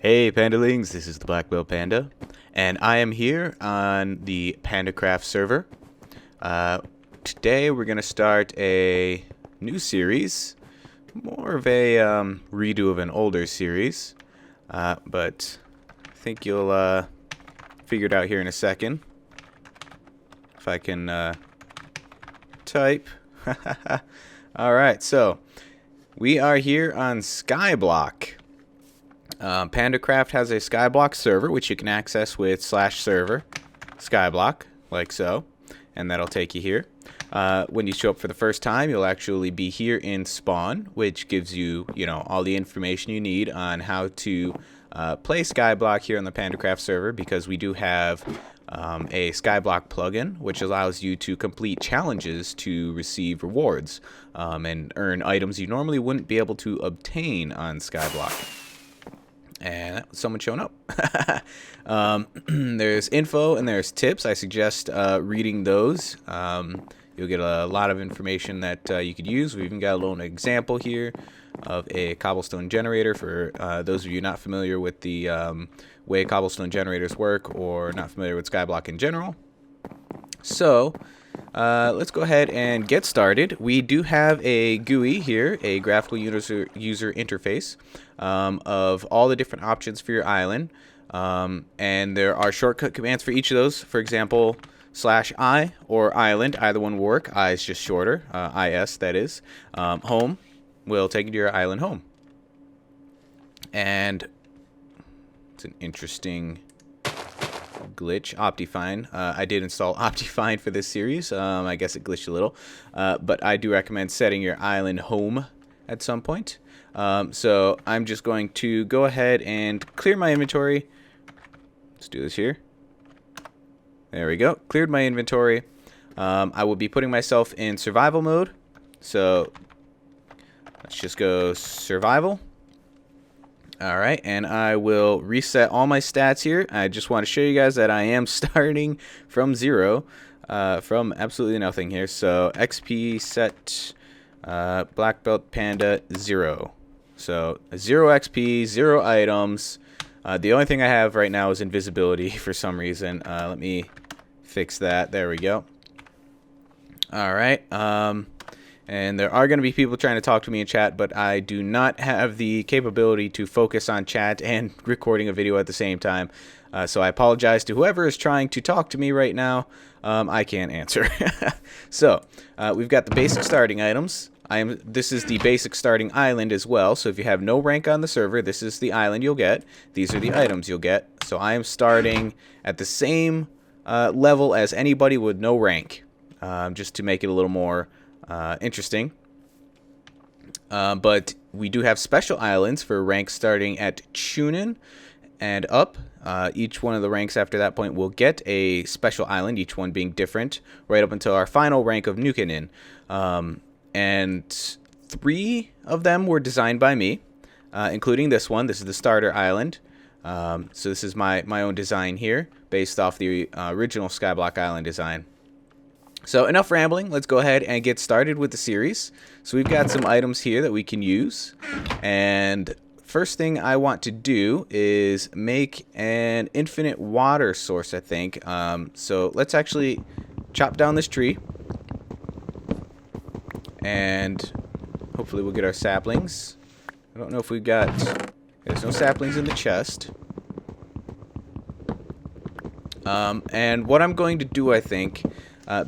Hey Pandalings, this is the Black Belt Panda, and I am here on the PandaCraft server. Today we're going to start a new series, more of a redo of an older series, but I think you'll figure it out here in a second. If I can type. Alright, so we are here on Skyblock. PandaCraft has a Skyblock server, which you can access with /server Skyblock, like so, and that'll take you here. When you show up for the first time, you'll actually be here in spawn, which gives you, all the information you need on how to play Skyblock here on the PandaCraft server, because we do have a Skyblock plugin, which allows you to complete challenges to receive rewards and earn items you normally wouldn't be able to obtain on Skyblock. And someone showing up. There's info and there's tips. I suggest reading those. You'll get a lot of information that you could use. We even got a little example here of a cobblestone generator for those of you not familiar with the way cobblestone generators work or not familiar with Skyblock in general. So let's go ahead and get started. We do have a GUI here, a graphical user interface of all the different options for your island. And there are shortcut commands for each of those. For example, /I or island, either one will work. I is just shorter, IS that is. Home will take you to your island home. And it's an interesting glitch. Optifine. I did install Optifine for this series. I guess it glitched a little, but I do recommend setting your island home at some point. So I'm just going to go ahead and clear my inventory. Let's do this here. There we go. Cleared my inventory. I will be putting myself in survival mode. So let's just go survival. Alright, and I will reset all my stats here. I just want to show you guys that I am starting from 0, from absolutely nothing here. So XP set Black Belt Panda 0. So 0 XP, 0 items. The only thing I have right now is invisibility for some reason. Let me fix that. There we go. Alright, and there are going to be people trying to talk to me in chat, but I do not have the capability to focus on chat and recording a video at the same time. So I apologize to whoever is trying to talk to me right now. I can't answer. So we've got the basic starting items. This is the basic starting island as well. So if you have no rank on the server, this is the island you'll get. These are the items you'll get. So I am starting at the same level as anybody with no rank, just to make it a little more interesting. But we do have special islands for ranks starting at Chunin and up. Each one of the ranks after that point will get a special island, each one being different, right up until our final rank of Nukenin. And 3 of them were designed by me, including this one. This is the starter island. So this is my own design here, based off the original Skyblock island design. So enough rambling, let's go ahead and get started with the series. So we've got some items here that we can use, and first thing I want to do is make an infinite water source, I think. So let's actually chop down this tree, and hopefully we'll get our saplings. I don't know if we've got... There's no saplings in the chest. And what I'm going to do, I think...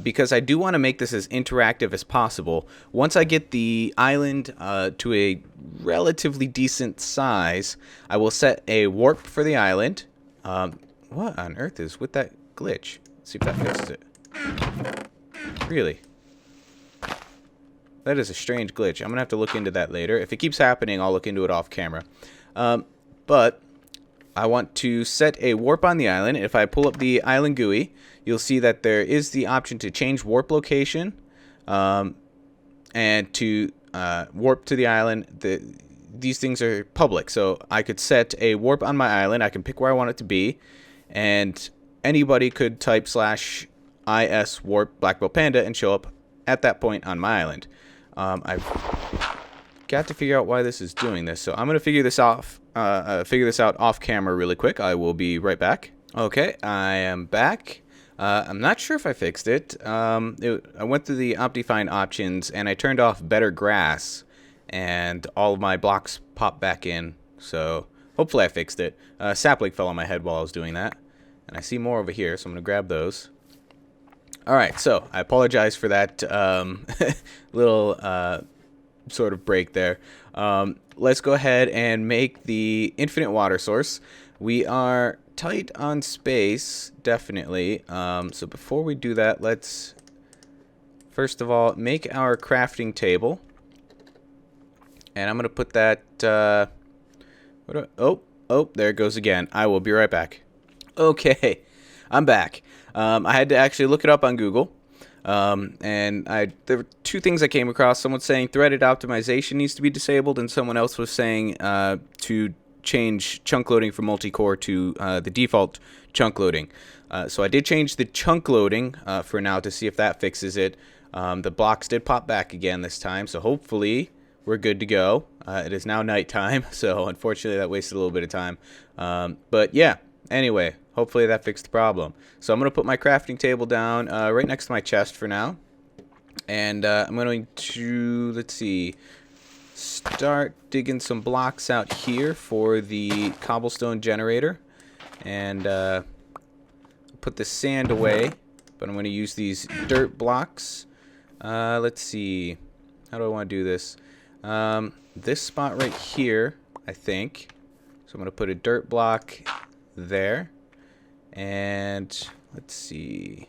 because I do want to make this as interactive as possible. Once I get the island to a relatively decent size, I will set a warp for the island. What on earth is with that glitch? Let's see if that fixes it. Really? That is a strange glitch. I'm going to have to look into that later. If it keeps happening, I'll look into it off camera. But I want to set a warp on the island. If I pull up the island GUI, you'll see that there is the option to change warp location and to warp to the island. These things are public, so I could set a warp on my island. I can pick where I want it to be, and anybody could type /is warp Black Belt Panda and show up at that point on my island. I've got to figure out why this is doing this, so I'm going to figure this figure this out off camera really quick. I will be right back. Okay, I am back. I'm not sure if I fixed it. I went through the Optifine options and I turned off better grass, and all of my blocks popped back in. So hopefully I fixed it. Sapling fell on my head while I was doing that, and I see more over here, so I'm gonna grab those. All right, so I apologize for that little sort of break there. Let's go ahead and make the infinite water source. We are tight on space, definitely. So before we do that, let's first of all make our crafting table. And I'm going to put that... oh, there it goes again. I will be right back. Okay, I'm back. I had to actually look it up on Google. And there were two things I came across. Someone saying threaded optimization needs to be disabled, and someone else was saying to change chunk loading from multi-core to the default chunk loading. So I did change the chunk loading for now to see if that fixes it. The blocks did pop back again this time, so hopefully we're good to go. It is now nighttime, so unfortunately that wasted a little bit of time. But yeah, anyway, hopefully that fixed the problem. So I'm going to put my crafting table down right next to my chest for now. And I'm going to, let's see, start digging some blocks out here for the cobblestone generator. And put the sand away. But I'm going to use these dirt blocks. Let's see, how do I want to do this? This spot right here, I think. So I'm going to put a dirt block there. And let's see.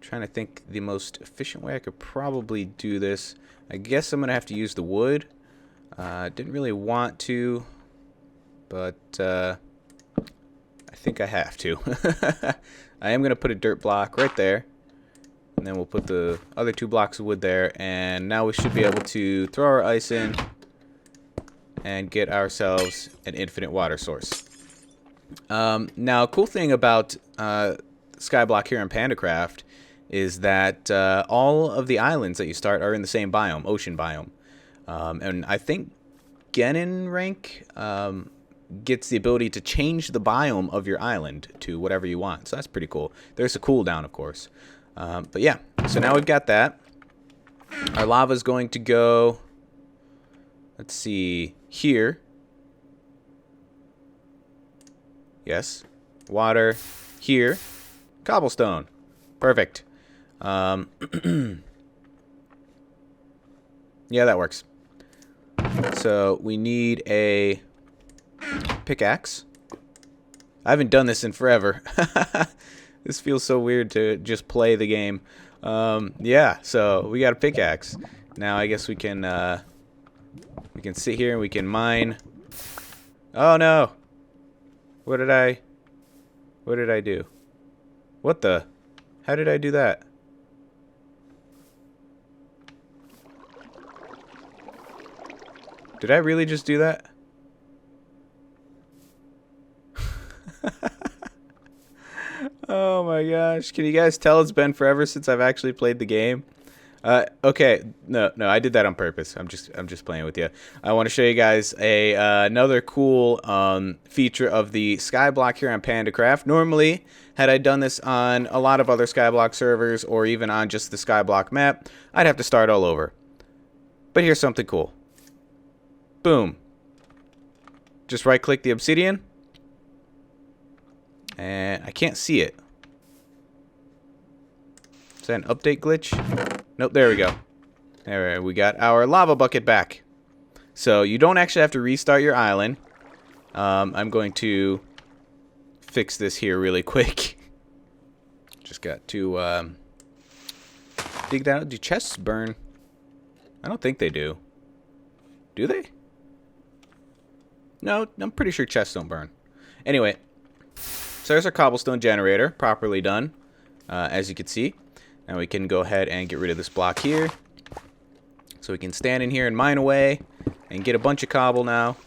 Trying to think the most efficient way I could probably do this. I guess I'm going to have to use the wood. Didn't really want to, but I think I have to. I am going to put a dirt block right there. And then we'll put the other 2 blocks of wood there. And now we should be able to throw our ice in and get ourselves an infinite water source. Now, cool thing about Skyblock here in PandaCraft is that all of the islands that you start are in the same biome, ocean biome. And I think Genin rank gets the ability to change the biome of your island to whatever you want. So that's pretty cool. There's a cooldown, of course. But yeah, so now we've got that. Our lava is going to go, let's see, here. Yes. Water here. Cobblestone. Perfect. Yeah, that works. So we need a pickaxe. I haven't done this in forever. This feels so weird to just play the game. Yeah, so we got a pickaxe. Now I guess we can sit here and we can mine. Oh no. What did I do? What the? How did I do that? Did I really just do that? Oh my gosh. Can you guys tell it's been forever since I've actually played the game? Okay, no, I did that on purpose. I'm just playing with you. I want to show you guys another cool feature of the Skyblock here on PandaCraft. Normally, had I done this on a lot of other Skyblock servers or even on just the Skyblock map, I'd have to start all over. But here's something cool. Boom. Just right-click the Obsidian. And I can't see it. Is that an update glitch? Nope, there we go. There we got our lava bucket back. So you don't actually have to restart your island. I'm going to fix this here really quick. Just got to dig that out. Do chests burn? I don't think they do. Do they? No, I'm pretty sure chests don't burn. Anyway, so there's our cobblestone generator, properly done, as you can see. Now we can go ahead and get rid of this block here. So we can stand in here and mine away and get a bunch of cobble now.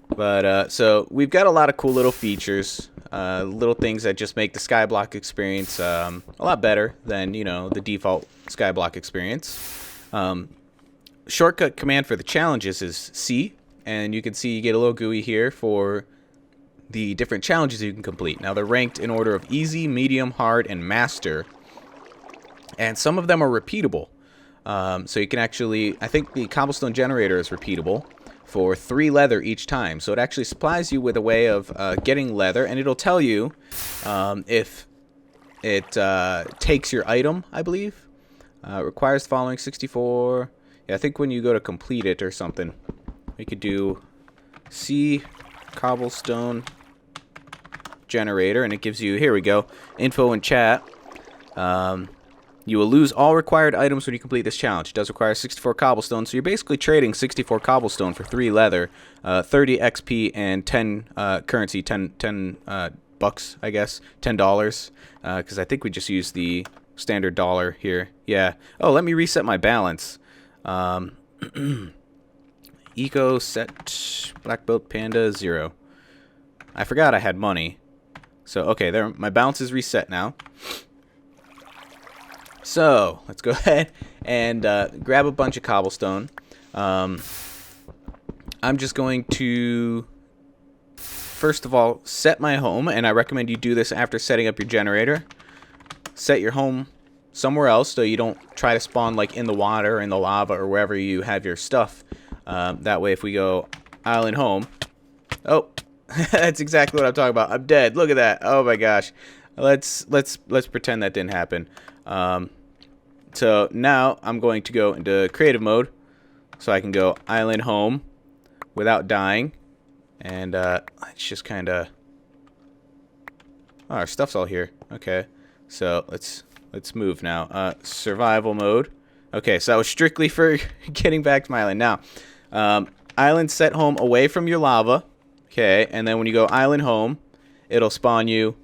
But, so we've got a lot of cool little features, little things that just make the Skyblock experience a lot better than, you know, the default Skyblock experience. shortcut command for the challenges is C, and you can see you get a little GUI here for the different challenges you can complete. Now they're ranked in order of easy, medium, hard, and master, and some of them are repeatable. So you can actually, I think the cobblestone generator is repeatable for 3 leather each time. So it actually supplies you with a way of getting leather, and it'll tell you if it takes your item, I believe. Requires the following 64. Yeah, I think when you go to complete it or something, we could do C cobblestone generator, and it gives you, here we go, info in chat. You will lose all required items when you complete this challenge. It does require 64 cobblestone, so you're basically trading 64 cobblestone for 3 leather, 30 XP, and 10 currency, 10 bucks, I guess, $10, because I think we just used the standard dollar here. Yeah. Oh, let me reset my balance. Eco set black belt panda 0. I forgot I had money. So, okay, there, my balance is reset now. So, let's go ahead and grab a bunch of cobblestone. I'm just going to, first of all, set my home, and I recommend you do this after setting up your generator. Set your home somewhere else so you don't try to spawn like in the water, in the lava, or wherever you have your stuff. That way, if we go island home, oh, that's exactly what I'm talking about. I'm dead. Look at that. Oh my gosh. Let's pretend that didn't happen. So now I'm going to go into creative mode, so I can go island home without dying, and it's just kind of, oh, our stuff's all here. Okay, so let's move now. Survival mode. Okay, so that was strictly for getting back to my island. Now, island set home away from your lava. Okay, and then when you go island home, it'll spawn you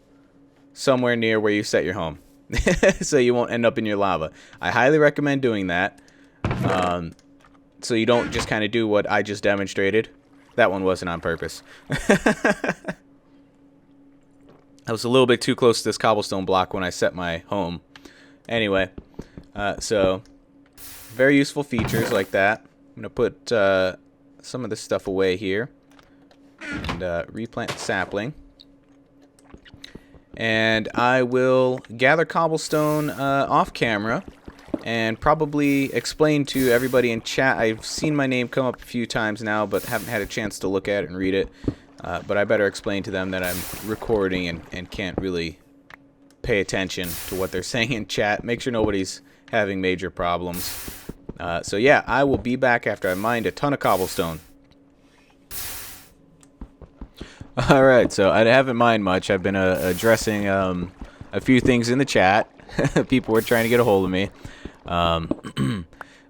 somewhere near where you set your home. So you won't end up in your lava. I highly recommend doing that. So you don't just kind of do what I just demonstrated. That one wasn't on purpose. I was a little bit too close to this cobblestone block when I set my home. Anyway, so very useful features like that. I'm going to put some of this stuff away here. And replant the sapling. And I will gather cobblestone off camera and probably explain to everybody in chat. I've seen my name come up a few times now, but haven't had a chance to look at it and read it. But I better explain to them that I'm recording and can't really pay attention to what they're saying in chat. Make sure nobody's having major problems. So yeah, I will be back after I mined a ton of cobblestone. Alright, so I haven't mined much. I've been addressing a few things in the chat. People were trying to get a hold of me.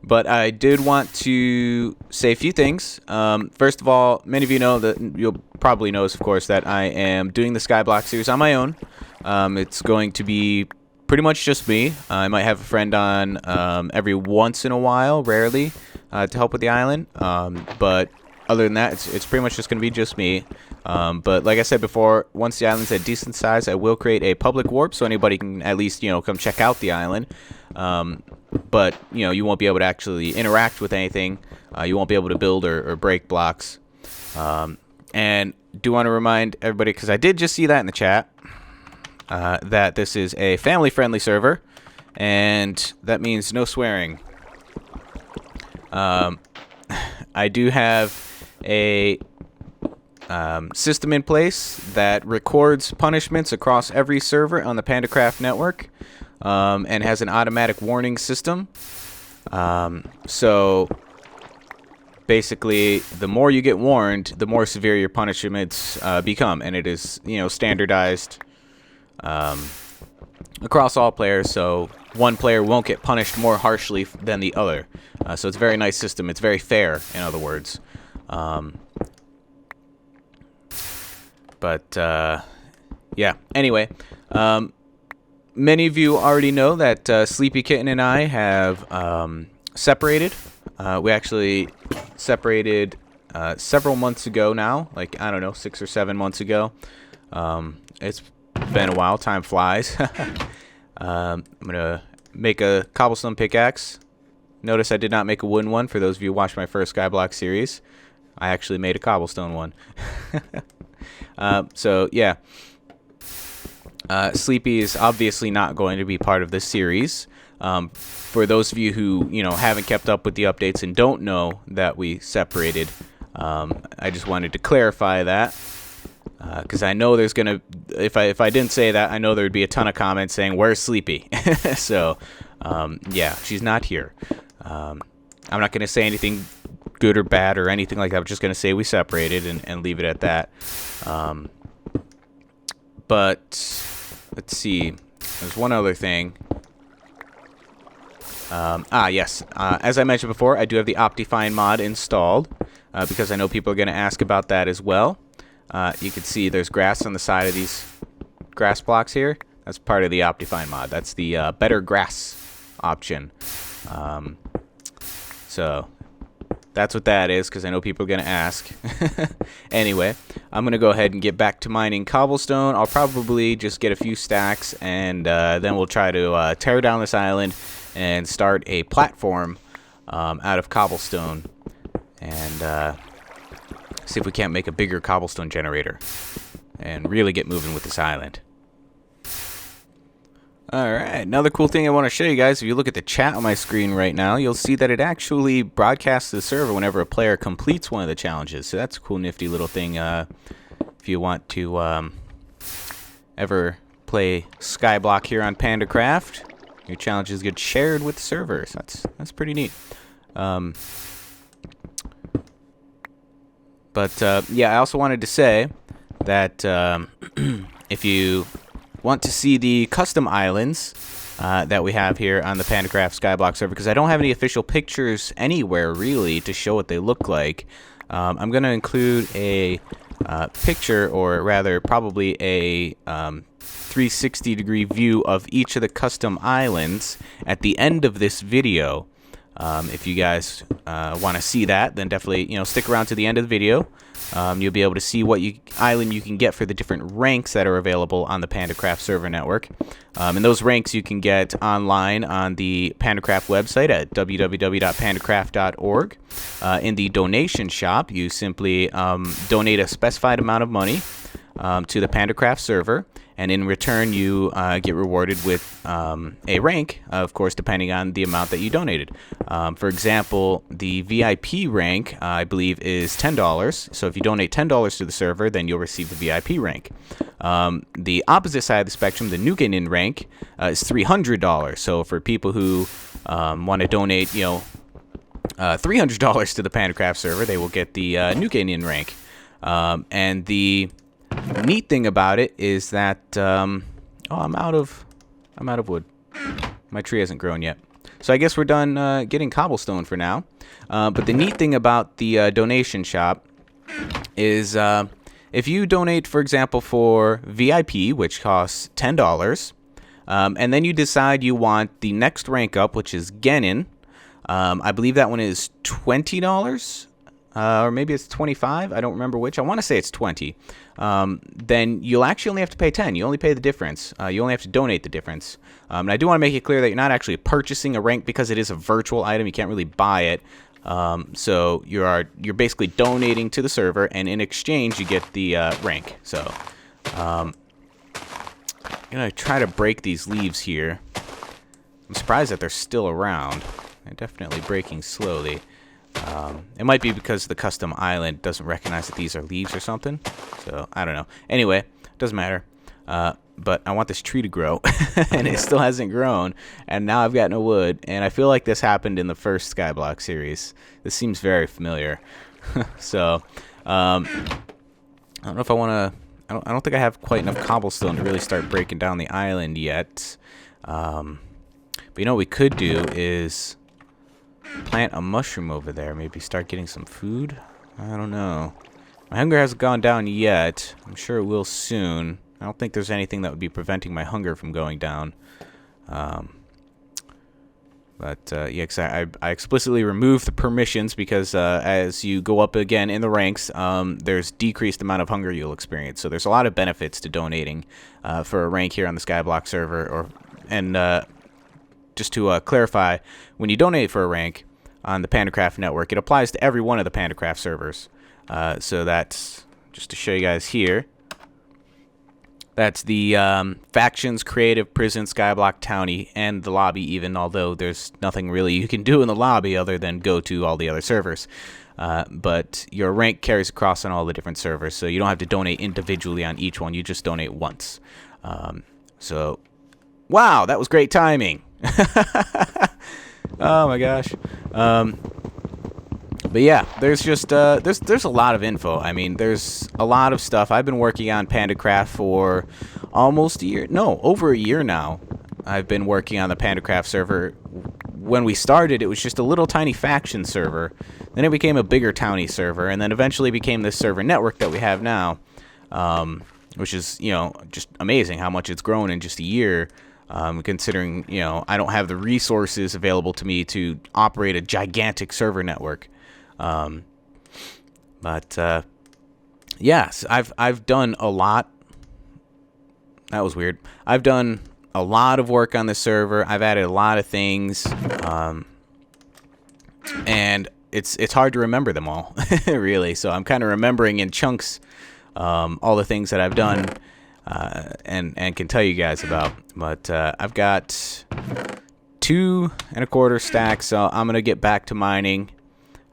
But I did want to say a few things. First of all, many of you know that, you'll probably know, of course, that I am doing the Skyblock series on my own. It's going to be pretty much just me. I might have a friend on every once in a while, rarely, to help with the island. But other than that, it's pretty much just going to be just me. But like I said before, once the island's at decent size, I will create a public warp so anybody can at least, come check out the island. But, you won't be able to actually interact with anything. You won't be able to build or break blocks. And do want to remind everybody, because I did just see that in the chat, that this is a family-friendly server, and that means no swearing. I do have a system in place that records punishments across every server on the PandaCraft network, and has an automatic warning system. So basically, the more you get warned, the more severe your punishments become, and it is standardized across all players, so one player won't get punished more harshly than the other. So it's a very nice system. It's very fair, in other words. Yeah, anyway, many of you already know that Sleepy Kitten and I have separated. We actually separated several months ago now, like, I don't know, 6 or 7 months ago. It's been a while. Time flies. I'm going to make a cobblestone pickaxe Notice I did not make a wooden one. For those of you who watched my first Skyblock series, I actually made a cobblestone one. So yeah, Sleepy is obviously not going to be part of this series. For those of you who haven't kept up with the updates and don't know that we separated, I just wanted to clarify that, because I know there's gonna, if I didn't say that, I know there would be a ton of comments saying where's Sleepy. So yeah, she's not here. I'm not gonna say anything good or bad or anything like that. I'm just gonna say we separated and leave it at that. But let's see, there's one other thing. Yes. As I mentioned before, I do have the Optifine mod installed, because I know people are going to ask about that as well. You can see there's grass on the side of these grass blocks here. That's part of the Optifine mod. That's the better grass option. So that's what that is, because I know people are going to ask. Anyway, I'm going to go ahead and get back to mining cobblestone. I'll probably just get a few stacks, and then we'll try to tear down this island and start a platform out of cobblestone, and see if we can't make a bigger cobblestone generator and really get moving with this island. Alright, another cool thing I want to show you guys, if you look at the chat on my screen right now, you'll see that it actually broadcasts to the server whenever a player completes one of the challenges. So that's a cool, nifty little thing if you want to ever play Skyblock here on PandaCraft. Your challenges get shared with the servers. That's pretty neat. But yeah, I also wanted to say that if you want to see the custom islands that we have here on the PandaCraft Skyblock server, because I don't have any official pictures anywhere really to show what they look like, I'm going to include a picture, or rather probably a 360-degree view of each of the custom islands at the end of this video. If you guys want to see that, then definitely stick around to the end of the video. You'll be able to see what island you can get for the different ranks that are available on the PandaCraft server network. And those ranks you can get online on the PandaCraft website at www.pandacraft.org. In the donation shop, you simply donate a specified amount of money to the PandaCraft server, and in return you get rewarded with a rank, of course, depending on the amount that you donated. For example, the VIP rank, I believe, is $10. So if you donate $10 to the server, then you'll receive the VIP rank. The opposite side of the spectrum, the New Guinea rank, is $300. So for people who want to donate, $300 to the PandaCraft server, they will get the New Guinea rank. And the neat thing about it is that I'm out of wood. My tree hasn't grown yet, so I guess we're done getting cobblestone for now. But the neat thing about the donation shop is if you donate, for example, for VIP, which costs $10, and then you decide you want the next rank up, which is Genin, I believe that one is $20. Or maybe it's 25. I don't remember which. I want to say it's 20. Then you'll actually only have to pay 10. You only pay the difference. You only have to donate the difference. And I do want to make it clear that you're not actually purchasing a rank, because it is a virtual item. You can't really buy it. So you're basically donating to the server, and in exchange you get the rank. So I'm gonna try to break these leaves here. I'm surprised that they're still around. They're definitely breaking slowly. It might be because the custom island doesn't recognize that these are leaves or something. So, I don't know. Anyway, doesn't matter. But I want this tree to grow. And it still hasn't grown. And now I've got no wood. And I feel like this happened in the first Skyblock series. This seems very familiar. So, I don't know if I want to... I don't think I have quite enough cobblestone to really start breaking down the island yet. But you know what we could do is... plant a mushroom over there. Maybe start getting some food. I don't know. My hunger hasn't gone down yet. I'm sure it will soon. I don't think there's anything that would be preventing my hunger from going down. Yeah, 'cause I explicitly removed the permissions because as you go up again in the ranks, there's decreased amount of hunger you'll experience. So there's a lot of benefits to donating for a rank here on the Skyblock server, and just to clarify, when you donate for a rank on the PandaCraft network, it applies to every one of the PandaCraft servers. So that's just to show you guys here. That's the factions, creative, prison, skyblock, townie, and the lobby even, although there's nothing really you can do in the lobby other than go to all the other servers. But your rank carries across on all the different servers, so you don't have to donate individually on each one. You just donate once. So, wow, that was great timing. Oh my gosh. But yeah, there's just there's a lot of info. I mean, there's a lot of stuff. I've been working on PandaCraft for almost a year. No, over a year now. I've been working on the PandaCraft server. When we started, it was just a little tiny faction server. Then it became a bigger townie server, and then eventually became this server network that we have now, which is, you know, just amazing how much it's grown in just a year. Considering, you know, I don't have the resources available to me to operate a gigantic server network. Yes, I've done a lot. That was weird. I've done a lot of work on the server. I've added a lot of things, and it's hard to remember them all, really. So I'm kind of remembering in chunks all the things that I've done, and can tell you guys about. But I've got 2.25 stacks, so I'm gonna get back to mining.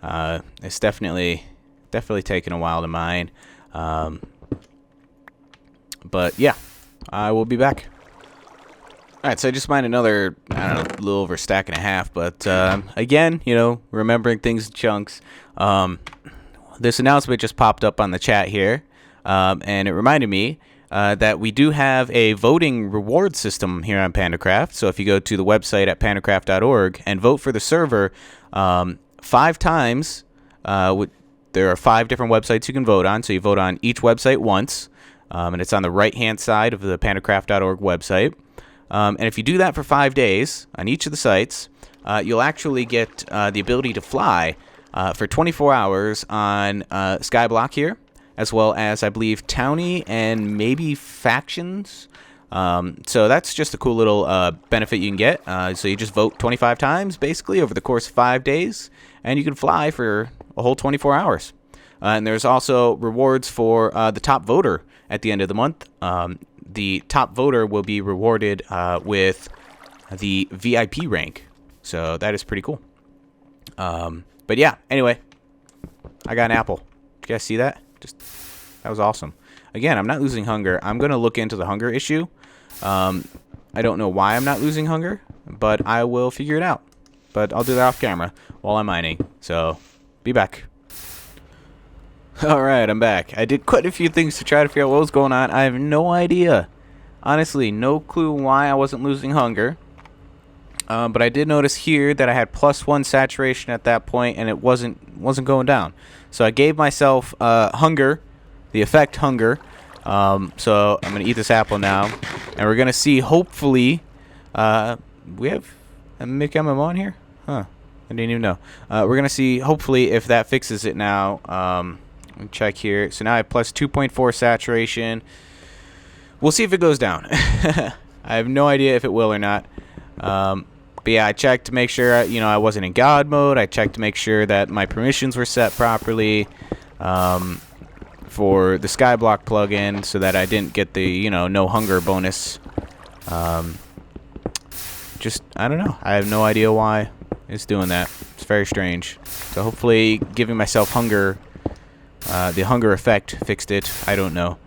It's definitely taken a while to mine, but yeah, I will be back. Alright, so I just mined another, I don't know, a little over a stack and a half, but again, you know, remembering things in chunks. This announcement just popped up on the chat here, and it reminded me that we do have a voting reward system here on PandaCraft. So if you go to the website at pandacraft.org and vote for the server 5 times, there are 5 different websites you can vote on. So you vote on each website once, and it's on the right-hand side of the pandacraft.org website. And if you do that for 5 days on each of the sites, you'll actually get the ability to fly for 24 hours on Skyblock here, as well as, I believe, townie and maybe factions. So that's just a cool little benefit you can get. So you just vote 25 times, basically, over the course of 5 days, and you can fly for a whole 24 hours. And there's also rewards for the top voter at the end of the month. The top voter will be rewarded with the VIP rank. So that is pretty cool. But yeah, anyway, I got an apple. Did you guys see that? That was awesome. Again, I'm not losing hunger. I'm going to look into the hunger issue. I don't know why I'm not losing hunger, but I will figure it out. But I'll do that off camera while I'm mining. So, be back. Alright, I'm back. I did quite a few things to try to figure out what was going on. I have no idea. Honestly, no clue why I wasn't losing hunger. But I did notice here that I had +1 saturation at that point, and it wasn't going down. So I gave myself hunger, the effect hunger. So I'm gonna eat this apple now, and we're gonna see. Hopefully, we have a McMM on here, huh? I didn't even know. We're gonna see. Hopefully, if that fixes it now. Let me check here. So now I have +2.4 saturation. We'll see if it goes down. I have no idea if it will or not. But yeah, I checked to make sure, you know, I wasn't in God mode. I checked to make sure that my permissions were set properly for the Skyblock plugin, so that I didn't get the, you know, no hunger bonus. Just, I don't know. I have no idea why it's doing that. It's very strange. So hopefully giving myself hunger, the hunger effect fixed it. I don't know.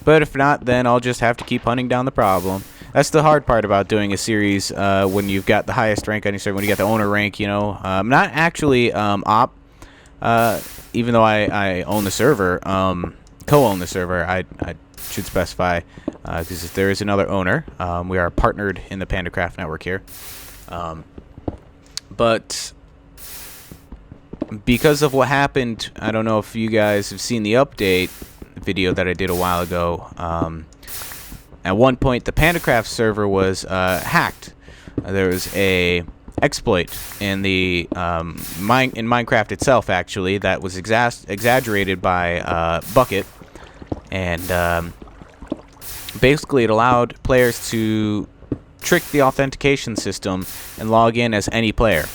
But if not, then I'll just have to keep hunting down the problem. That's the hard part about doing a series when you've got the highest rank on your server, when you got the owner rank, you know. I'm not actually op, even though I own the server, co-own the server, I should specify, because if there is another owner, we are partnered in the PandaCraft network here. But because of what happened, I don't know if you guys have seen the update video that I did a while ago. At one point, the PandaCraft server was hacked. There was a exploit in the in Minecraft itself, actually, that was exaggerated by Bucket, and basically it allowed players to trick the authentication system and log in as any player.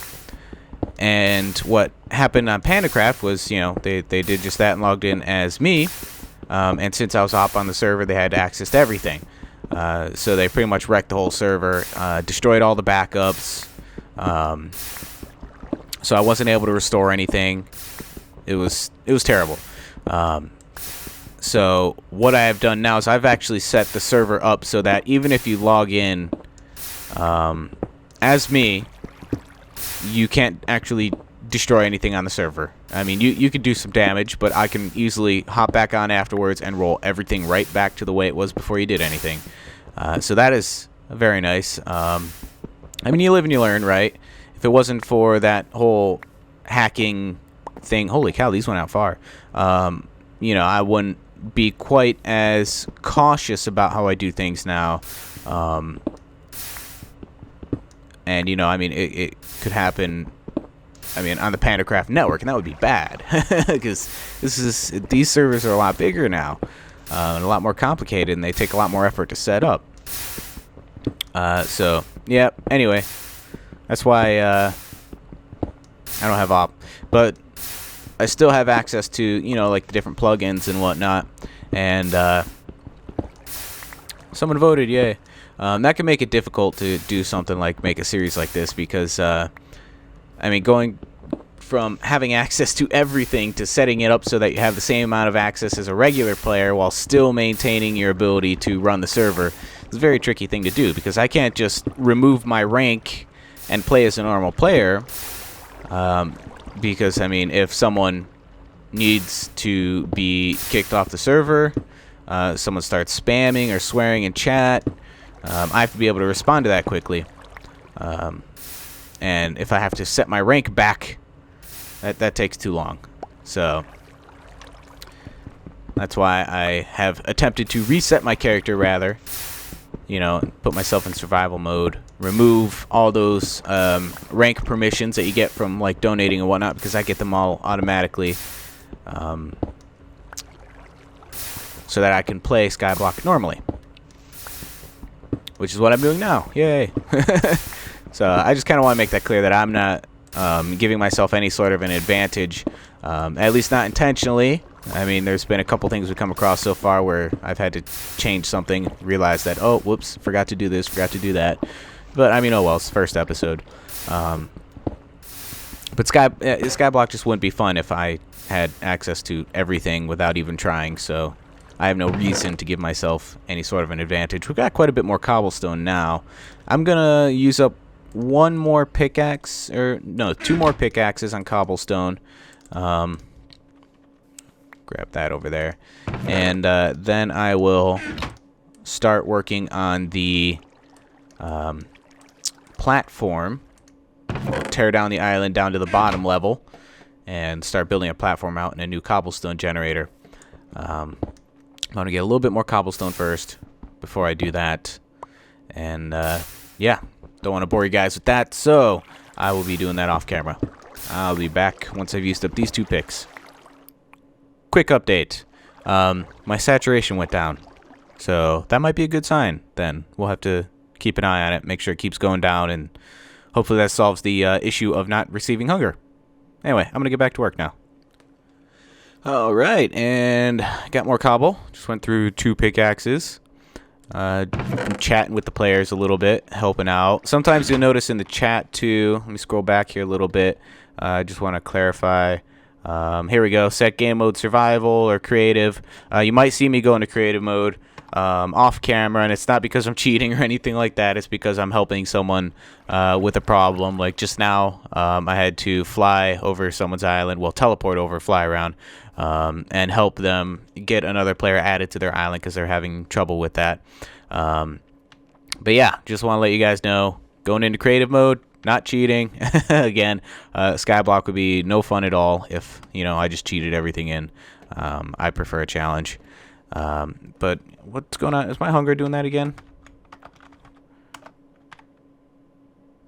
And what happened on PandaCraft was, you know, they did just that and logged in as me. And since I was up on the server, they had access to everything. So they pretty much wrecked the whole server, destroyed all the backups. So I wasn't able to restore anything. It was terrible. So what I have done now is I've actually set the server up so that even if you log in as me, you can't actually destroy anything on the server. I mean, you could do some damage, but I can easily hop back on afterwards and roll everything right back to the way it was before you did anything. So that is very nice. I mean, you live and you learn, right? If it wasn't for that whole hacking thing, holy cow, these went out far. You know, I wouldn't be quite as cautious about how I do things now. And, you know, I mean, it could happen, I mean, on the PandaCraft network, and that would be bad. Because these servers are a lot bigger now, and a lot more complicated, and they take a lot more effort to set up. So, yeah, anyway, that's why I don't have op. But I still have access to, you know, like the different plugins and whatnot. And someone voted, yay. That can make it difficult to do something like make a series like this because, I mean, going from having access to everything to setting it up so that you have the same amount of access as a regular player while still maintaining your ability to run the server is a very tricky thing to do because I can't just remove my rank and play as a normal player. Because, I mean, if someone needs to be kicked off the server, someone starts spamming or swearing in chat, I have to be able to respond to that quickly. And if I have to set my rank back, that takes too long. So that's why I have attempted to reset my character, rather. You know, put myself in survival mode, remove all those rank permissions that you get from like donating and whatnot, because I get them all automatically, so that I can play Skyblock normally, which is what I'm doing now. Yay! So I just kind of want to make that clear that I'm not giving myself any sort of an advantage, at least not intentionally. I mean, there's been a couple things we've come across so far where I've had to change something, realize that, oh, whoops, forgot to do this, forgot to do that. But, I mean, oh well, it's the first episode. But Skyblock just wouldn't be fun if I had access to everything without even trying, so I have no reason to give myself any sort of an advantage. We've got quite a bit more cobblestone now. I'm going to use up one more pickaxe, or no, 2 more pickaxes on cobblestone. Grab that over there. And then I will start working on the platform. We'll tear down the island down to the bottom level and start building a platform out in a new cobblestone generator. I'm going to get a little bit more cobblestone first before I do that. And yeah, don't want to bore you guys with that, so I will be doing that off camera. I'll be back once I've used up these 2 picks. Quick update. My saturation went down, so that might be a good sign. Then we'll have to keep an eye on it, make sure it keeps going down, and hopefully that solves the issue of not receiving hunger. Anyway, I'm gonna get back to work now. All right, and got more cobble. Just went through 2 pickaxes. Chatting with the players a little bit, helping out. Sometimes you'll notice in the chat too. Let me scroll back here a little bit. I just want to clarify. Here we go. Set game mode survival or creative. You might see me go into creative mode off camera, and it's not because I'm cheating or anything like that. It's because I'm helping someone with a problem. Like just now, I had to fly over someone's island, well, teleport over, fly around, and help them get another player added to their island because they're having trouble with that. But yeah, just want to let you guys know, going into creative mode, not cheating. Again, Skyblock would be no fun at all if, you know, I just cheated everything in. I prefer a challenge. But what's going on? Is my hunger doing that again?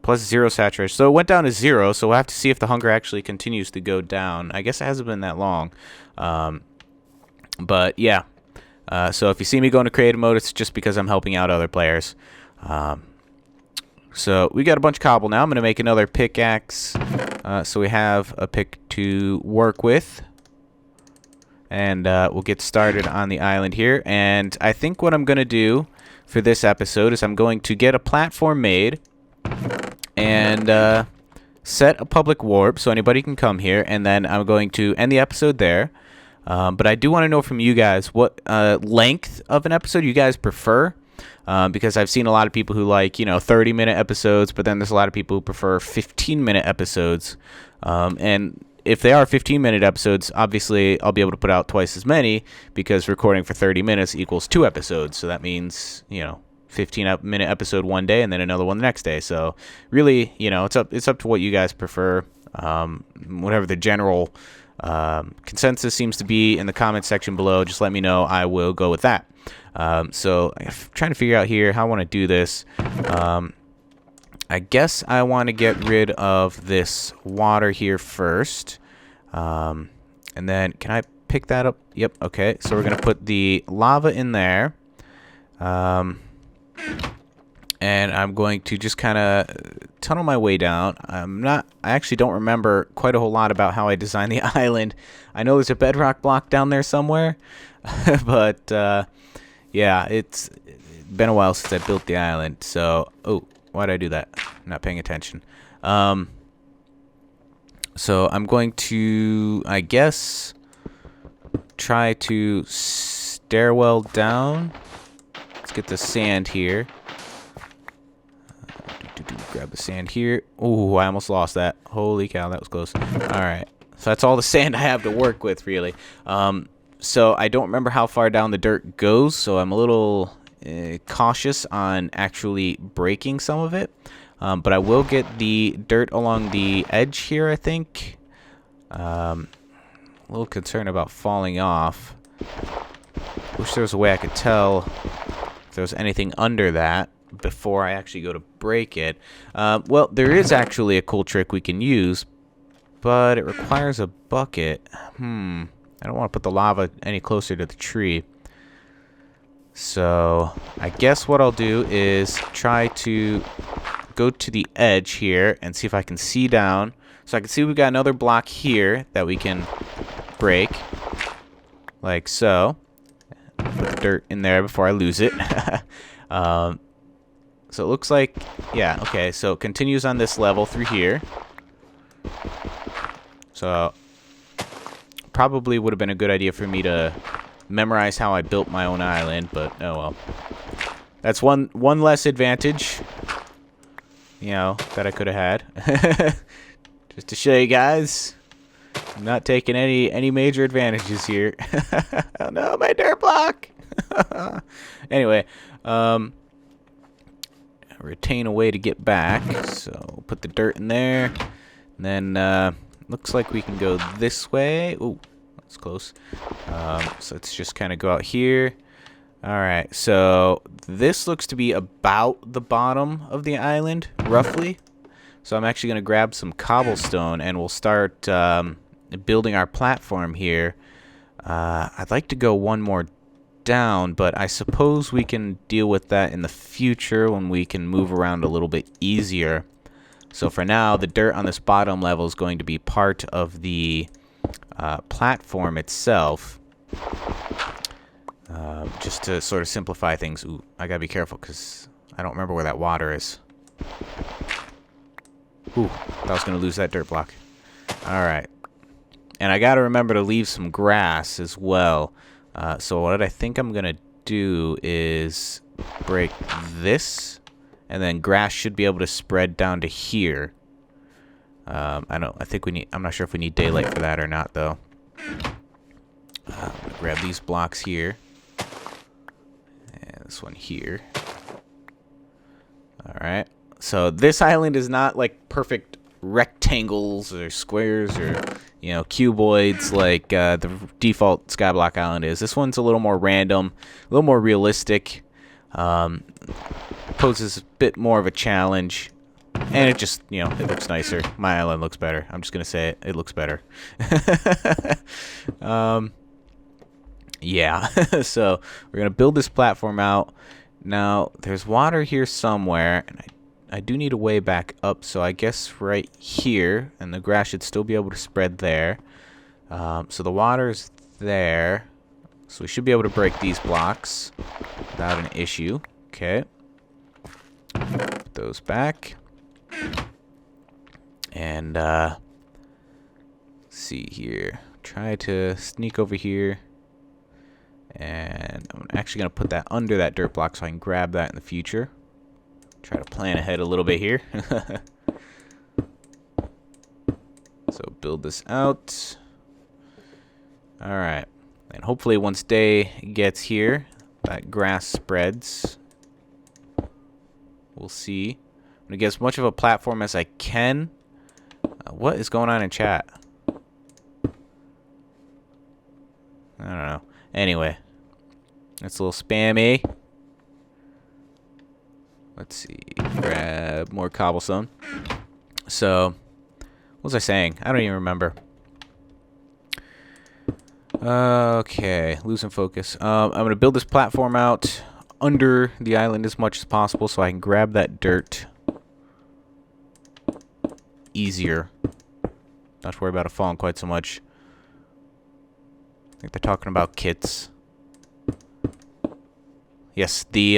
Plus 0 saturation. So it went down to 0, so we'll have to see if the hunger actually continues to go down. I guess it hasn't been that long. But yeah. So if you see me go into creative mode, it's just because I'm helping out other players. So we got a bunch of cobble now. I'm going to make another pickaxe so we have a pick to work with. And we'll get started on the island here. And I think what I'm going to do for this episode is I'm going to get a platform made and set a public warp so anybody can come here. And then I'm going to end the episode there. But I do want to know from you guys what length of an episode you guys prefer. Because I've seen a lot of people who like, 30-minute episodes, but then there's a lot of people who prefer 15-minute episodes. And if they are 15-minute episodes, obviously I'll be able to put out twice as many because recording for 30 minutes equals 2 episodes. So that means, 15-minute episode one day and then another one the next day. So really, it's up to what you guys prefer. Whatever the general consensus seems to be in the comment section below, just let me know. I will go with that. So I'm trying to figure out here how I want to do this. I guess I want to get rid of this water here first. And then can I pick that up? Yep. Okay. So we're going to put the lava in there. And I'm going to just kind of tunnel my way down. I actually don't remember quite a whole lot about how I designed the island. I know there's a bedrock block down there somewhere, but yeah, it's been a while since I built the island. So, oh, why did I do that? I'm not paying attention. So I'm going to, I guess, try to stairwell down. Let's get the sand here. Grab the sand here. Oh, I almost lost that. Holy cow, that was close. All right. So that's all the sand I have to work with, really. So I don't remember how far down the dirt goes, so I'm a little cautious on actually breaking some of it. But I will get the dirt along the edge here, I think. A little concerned about falling off. Wish there was a way I could tell if there was anything under that before I actually go to break it. Well, there is actually a cool trick we can use, but it requires a bucket. I don't want to put the lava any closer to the tree. So I guess what I'll do is try to go to the edge here and see if I can see down. So I can see we've got another block here that we can break. Like so. Put the dirt in there before I lose it. So it looks like, yeah, okay, so it continues on this level through here. So probably would have been a good idea for me to memorize how I built my own island, but oh well. That's one less advantage, that I could have had. Just to show you guys, I'm not taking any major advantages here. Oh no, my dirt block! Anyway, retain a way to get back, so put the dirt in there, and then looks like we can go this way. Ooh, that's close. So let's just kind of go out here. Alright, so this looks to be about the bottom of the island, roughly. So I'm actually going to grab some cobblestone and we'll start building our platform here. I'd like to go one more down, but I suppose we can deal with that in the future when we can move around a little bit easier. So for now, the dirt on this bottom level is going to be part of the platform itself. Just to sort of simplify things. Ooh, I gotta be careful because I don't remember where that water is. Ooh, thought I was gonna lose that dirt block. Alright. And I gotta remember to leave some grass as well. So what I think I'm gonna do is break this, and then grass should be able to spread down to here. I'm not sure if we need daylight for that or not, though. Grab these blocks here, and this one here. All right. So this island is not like perfect rectangles or squares or cuboids like the default Skyblock island is. This one's a little more random, a little more realistic. Poses a bit more of a challenge, and it just it looks nicer. My island looks better. I'm just gonna say it. It looks better. Yeah. So we're gonna build this platform out. Now there's water here somewhere, and I do need a way back up, so I guess right here, and the grass should still be able to spread there. So the water's there, so we should be able to break these blocks without an issue. Okay. Put those back. And, see here. Try to sneak over here. And I'm actually going to put that under that dirt block so I can grab that in the future. Try to plan ahead a little bit here. So build this out. Alright. And hopefully once day gets here, that grass spreads. We'll see. I'm going to get as much of a platform as I can. What is going on in chat? I don't know. Anyway. That's a little spammy. Let's see. Grab more cobblestone. So, what was I saying? I don't even remember. Okay, losing focus. I'm going to build this platform out under the island as much as possible so I can grab that dirt easier. Not to worry about it falling quite so much. I think they're talking about kits. Yes, the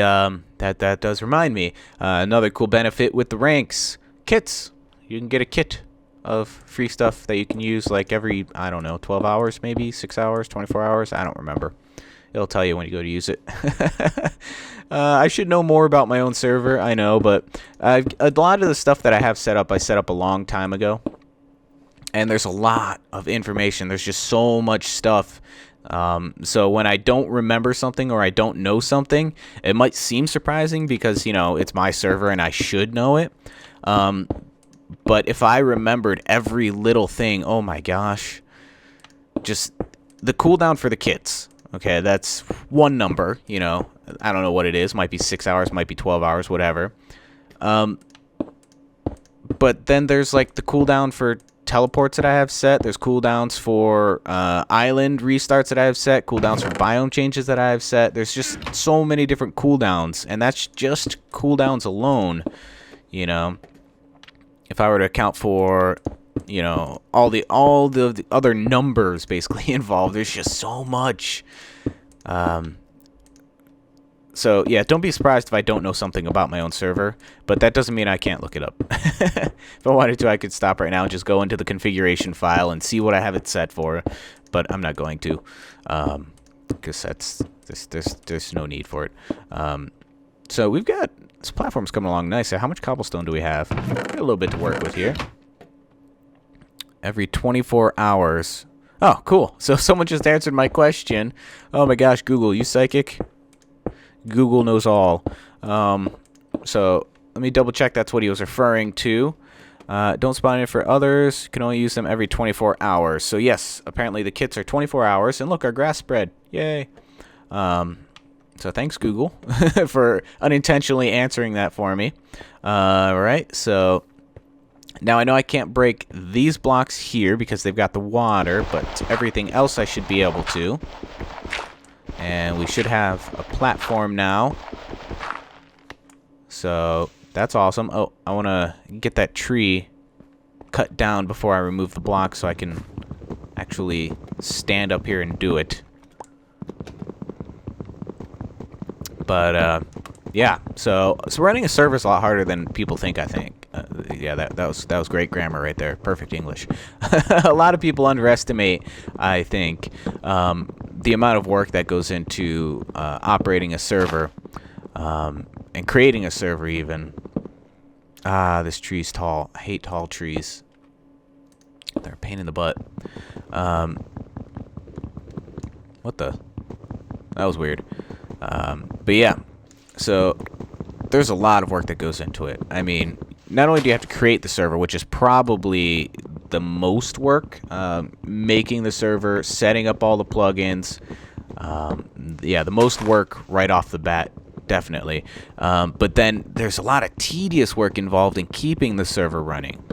that does remind me. Another cool benefit with the ranks. Kits. You can get a kit of free stuff that you can use like every, I don't know, 12 hours maybe, 6 hours, 24 hours, I don't remember. It'll tell you when you go to use it. I should know more about my own server, I know, but a lot of the stuff that I have set up, I set up a long time ago. And there's a lot of information. There's just so much stuff. So when I don't remember something or I don't know something, it might seem surprising because, you know, it's my server and I should know it. But if I remembered every little thing, oh my gosh. Just the cooldown for the kits. Okay, that's one number, you know. I don't know what it is. Might be 6 hours, might be 12 hours, whatever. But then there's like the cooldown for teleports that I have set. There's cooldowns for island restarts that I have set. Cooldowns for biome changes that I have set. There's just so many different cooldowns. And that's just cooldowns alone, you know. If I were to account for, you know, all the other numbers basically involved, there's just so much. So yeah, don't be surprised if I don't know something about my own server, but that doesn't mean I can't look it up. If I wanted to, I could stop right now and just go into the configuration file and see what I have it set for, but I'm not going to, because there's no need for it. So we've got this platform's coming along nice. How much cobblestone do we have? Got a little bit to work with here. Every 24 hours. Oh, cool. So someone just answered my question. Oh my gosh, Google, you psychic? Google knows all. So let me double check that's what he was referring to. Don't spawn in for others. You can only use them every 24 hours. So yes, apparently the kits are 24 hours. And look, our grass spread. Yay. So thanks, Google, for unintentionally answering that for me. All right, so now I know I can't break these blocks here because they've got the water, but everything else I should be able to. And we should have a platform now. So that's awesome. Oh, I want to get that tree cut down before I remove the block so I can actually stand up here and do it. But yeah, so running a server is a lot harder than people think, I think. Yeah, that was great grammar right there. Perfect English. A lot of people underestimate, I think, the amount of work that goes into operating a server and creating a server even. This tree's tall. I hate tall trees. They're a pain in the butt. What the? That was weird. But yeah, so there's a lot of work that goes into it. I mean, not only do you have to create the server, which is probably the most work, making the server, setting up all the plugins, yeah, the most work right off the bat, definitely. But then there's a lot of tedious work involved in keeping the server running.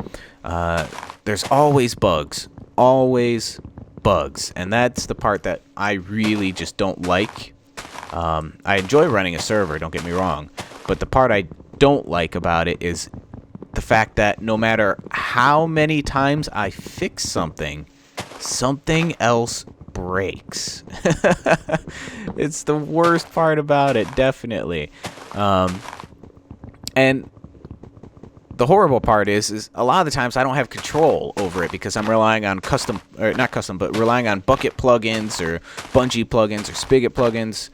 There's always bugs, and that's the part that I really just don't like. I enjoy running a server, don't get me wrong, but the part I don't like about it is the fact that no matter how many times I fix something, something else breaks. It's the worst part about it, definitely. And the horrible part is a lot of the times I don't have control over it because I'm relying on relying on bucket plugins or bungee plugins or spigot plugins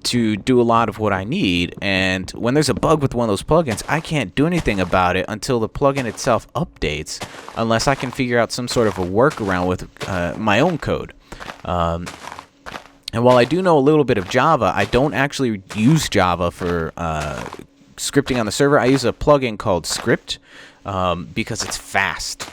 to do a lot of what I need. And when there's a bug with one of those plugins, I can't do anything about it until the plugin itself updates, unless I can figure out some sort of a workaround with my own code. And while I do know a little bit of Java, I don't actually use Java for scripting on the server. I use a plugin called Script because it's fast.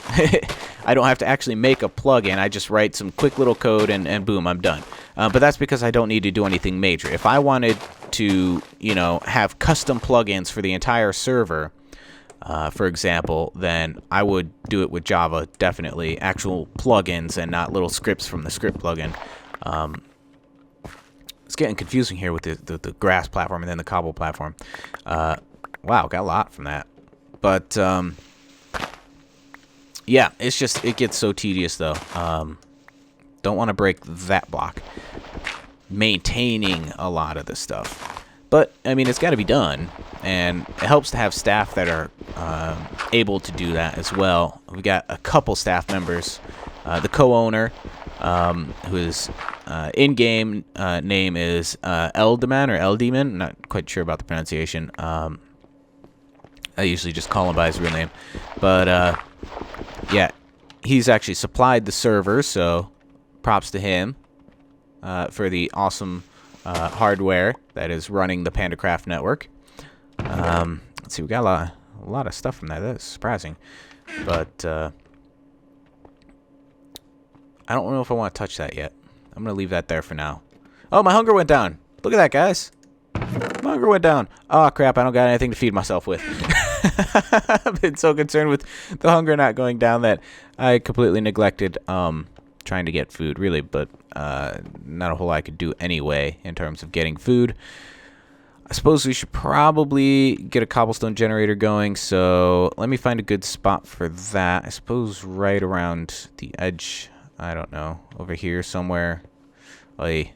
I don't have to actually make a plugin. I just write some quick little code and boom, I'm done. But that's because I don't need to do anything major. If I wanted to, have custom plugins for the entire server, for example, then I would do it with Java, definitely. Actual plugins and not little scripts from the script plugin. It's getting confusing here with the grass platform and then the cobble platform. Wow, got a lot from that. But, yeah, it gets so tedious, though. Don't want to break that block. Maintaining a lot of this stuff. But, I mean, it's got to be done. And it helps to have staff that are able to do that as well. We've got a couple staff members. The co-owner, whose in-game name is Eldeman or Eldemon. Not quite sure about the pronunciation. I usually just call him by his real name. But, yeah, he's actually supplied the server, so props to him for the awesome hardware that is running the PandaCraft network. Let's see, we got a lot of stuff from that. That's surprising. But I don't know if I want to touch that yet. I'm going to leave that there for now. Oh, my hunger went down. Look at that, guys. My hunger went down. Oh, crap, I don't got anything to feed myself with. I've been so concerned with the hunger not going down that I completely neglected trying to get food, really, but not a whole lot I could do anyway in terms of getting food. I suppose we should probably get a cobblestone generator going, so let me find a good spot for that. I suppose right around the edge, I don't know, over here somewhere. I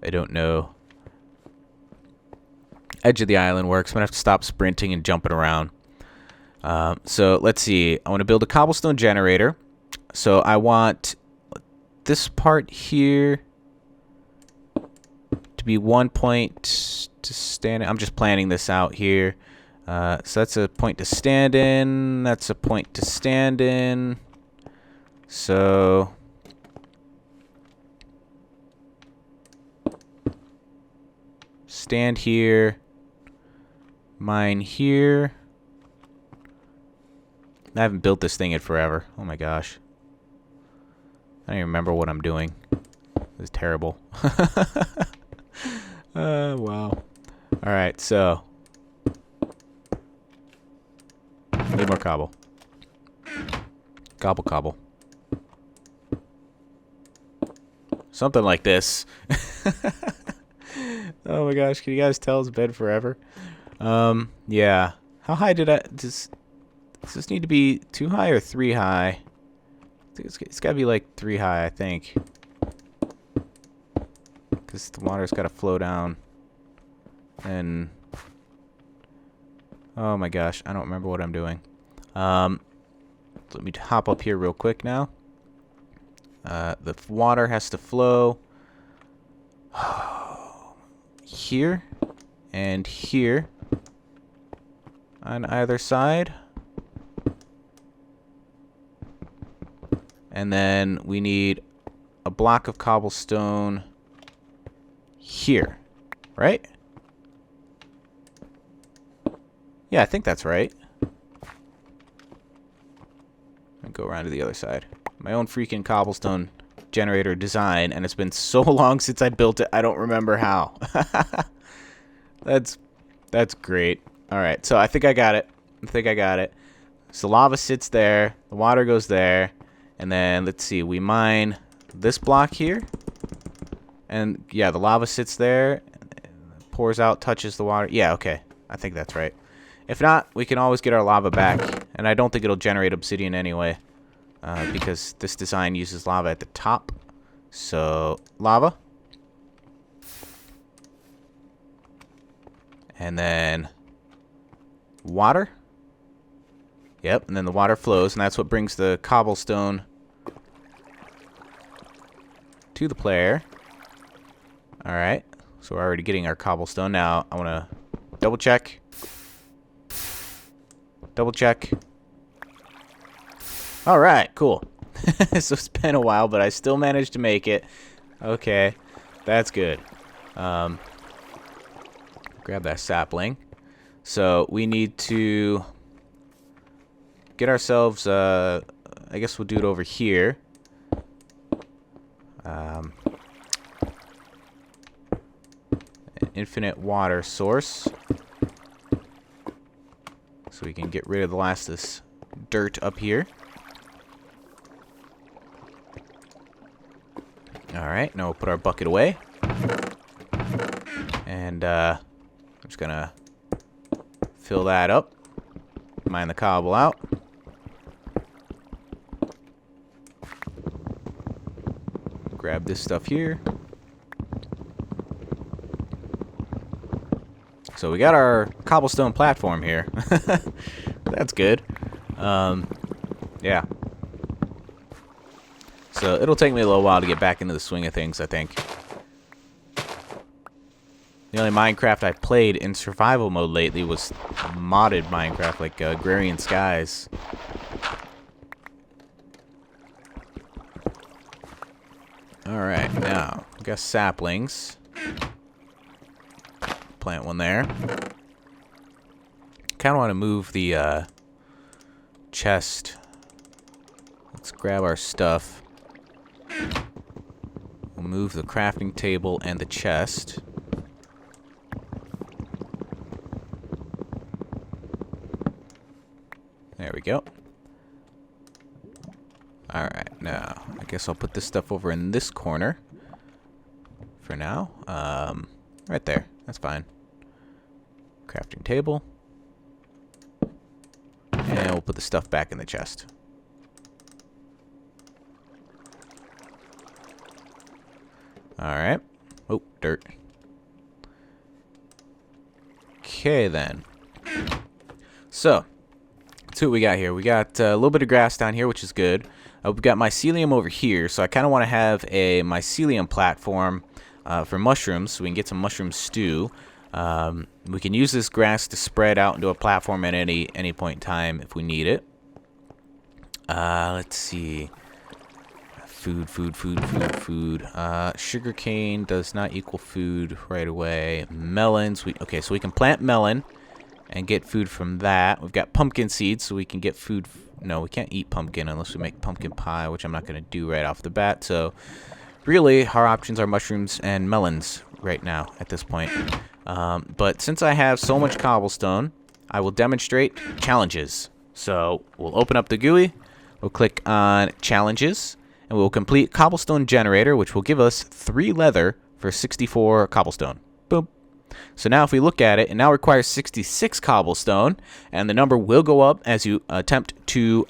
don't know. Edge of the island works. I'm going to have to stop sprinting and jumping around. So let's see. I want to build a cobblestone generator. So I want this part here to be 1 point to stand in. I'm just planning this out here. So that's a point to stand in. That's a point to stand in. So stand here. Mine here. I haven't built this thing in forever. Oh my gosh. I don't even remember what I'm doing. This is terrible. Wow. Alright, so. Need more cobble. Gobble cobble. Something like this. Oh my gosh, can you guys tell it's been forever? Yeah. How high did I... Does this need to be 2 high or 3 high? It's got to be like 3 high, I think. Because the water's got to flow down. And... oh my gosh, I don't remember what I'm doing. Let me hop up here real quick now. The water has to flow here and here on either side. And then we need a block of cobblestone here, right? Yeah, I think that's right. And go around to the other side. My own freaking cobblestone generator design, and it's been so long since I built it, I don't remember how. That's great. All right, so I think I got it. So lava sits there, the water goes there, and then let's see, we mine this block here, and yeah, the lava sits there, pours out, touches the water. Yeah, okay, I think that's right. If not, we can always get our lava back. And I don't think it'll generate obsidian anyway. Because this design uses lava at the top. So, lava. And then water. Yep, and then the water flows, and that's what brings the cobblestone to the player. Alright, so we're already getting our cobblestone. Now, I want to double check. Double check. Alright, cool. So it's been a while, but I still managed to make it. Okay, that's good. Grab that sapling. So we need to get ourselves, I guess we'll do it over here. An infinite water source. So we can get rid of the last of this dirt up here. Alright, now we'll put our bucket away. And I'm just gonna fill that up. Mine the cobble out. Grab this stuff here. So we got our cobblestone platform here. That's good. Yeah. So it'll take me a little while to get back into the swing of things, I think. The only Minecraft I played in survival mode lately was modded Minecraft, like Agrarian Skies. Alright, now, we got saplings. Plant one there. Kind of want to move the chest. Let's grab our stuff. We'll move the crafting table and the chest. There we go. Alright, now, I guess I'll put this stuff over in this corner. For now. Right there. That's fine. Crafting table. And we'll put the stuff back in the chest. Alright. Oh, dirt. Okay, then. So, let's see what we got here. We got a little bit of grass down here, which is good. We've got mycelium over here, so I kind of want to have a mycelium platform for mushrooms, so we can get some mushroom stew. We can use this grass to spread out into a platform at any point in time if we need it. Let's see. Food. Sugarcane does not equal food right away. Melons. Okay, so we can plant melon and get food from that. We've got pumpkin seeds, so we can get food. No, we can't eat pumpkin unless we make pumpkin pie, which I'm not going to do right off the bat. So, really, our options are mushrooms and melons right now at this point. But since I have so much cobblestone, I will demonstrate challenges. So, we'll open up the GUI. We'll click on challenges. And we'll complete cobblestone generator, which will give us 3 leather for 64 cobblestone. Boom. So now if we look at it, it now requires 66 cobblestone, and the number will go up as you attempt to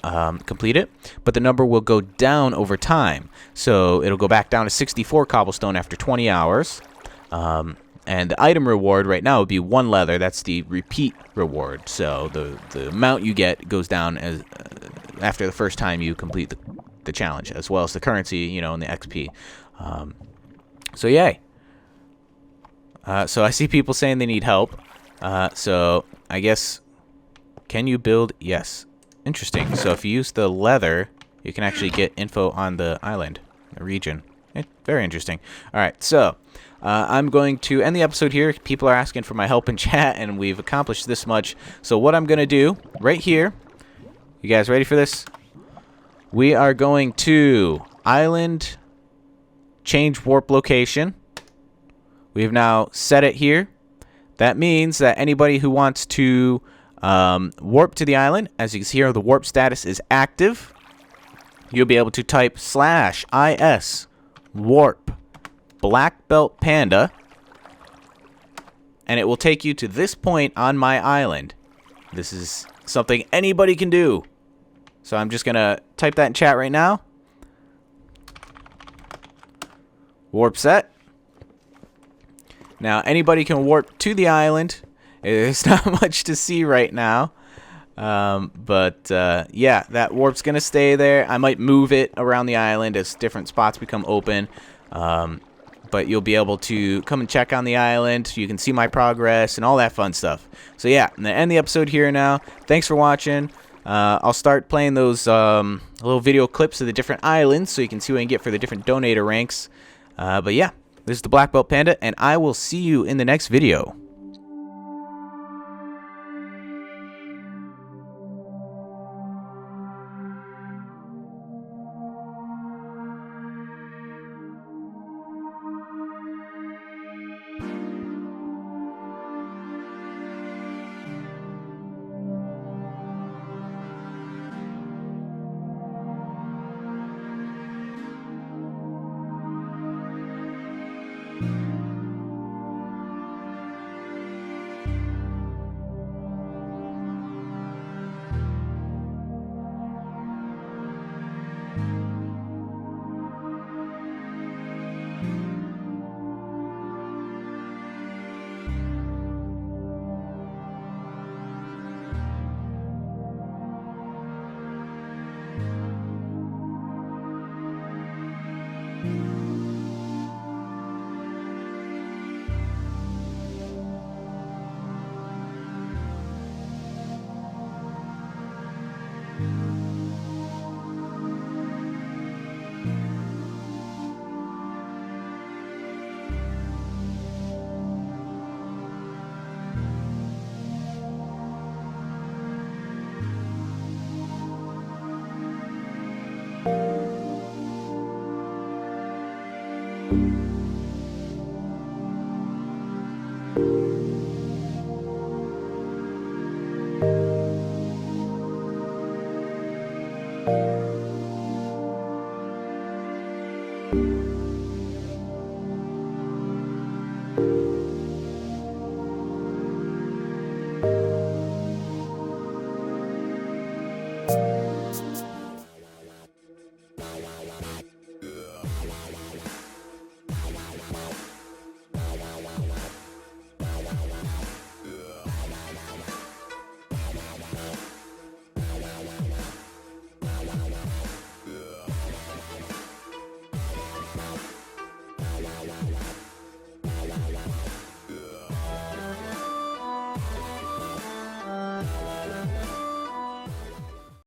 complete it, but the number will go down over time. So it'll go back down to 64 cobblestone after 20 hours. And the item reward right now would be 1 leather. That's the repeat reward. So the amount you get goes down as after the first time you complete the challenge, as well as the currency, you know, and the XP. So yay. So I see people saying they need help. So I guess, can you build? Yes. Interesting. So if you use the leather, you can actually get info on the island, the region. Very interesting. All right, so I'm going to end the episode here. People are asking for my help in chat, and we've accomplished this much. So what I'm going to do right here, you guys ready for this? We are going to island change warp location. We have now set it here. That means that anybody who wants to warp to the island, as you can see here, the warp status is active. You'll be able to type /is warp black belt panda, and it will take you to this point on my island. This is something anybody can do. So I'm just going to type that in chat right now. Warp set. Now, anybody can warp to the island. There's not much to see right now. Yeah, that warp's going to stay there. I might move it around the island as different spots become open. But you'll be able to come and check on the island. You can see my progress and all that fun stuff. So yeah, I'm going to end the episode here now. Thanks for watching. I'll start playing those little video clips of the different islands so you can see what I can get for the different donator ranks. But yeah, this is the Black Belt Panda, and I will see you in the next video.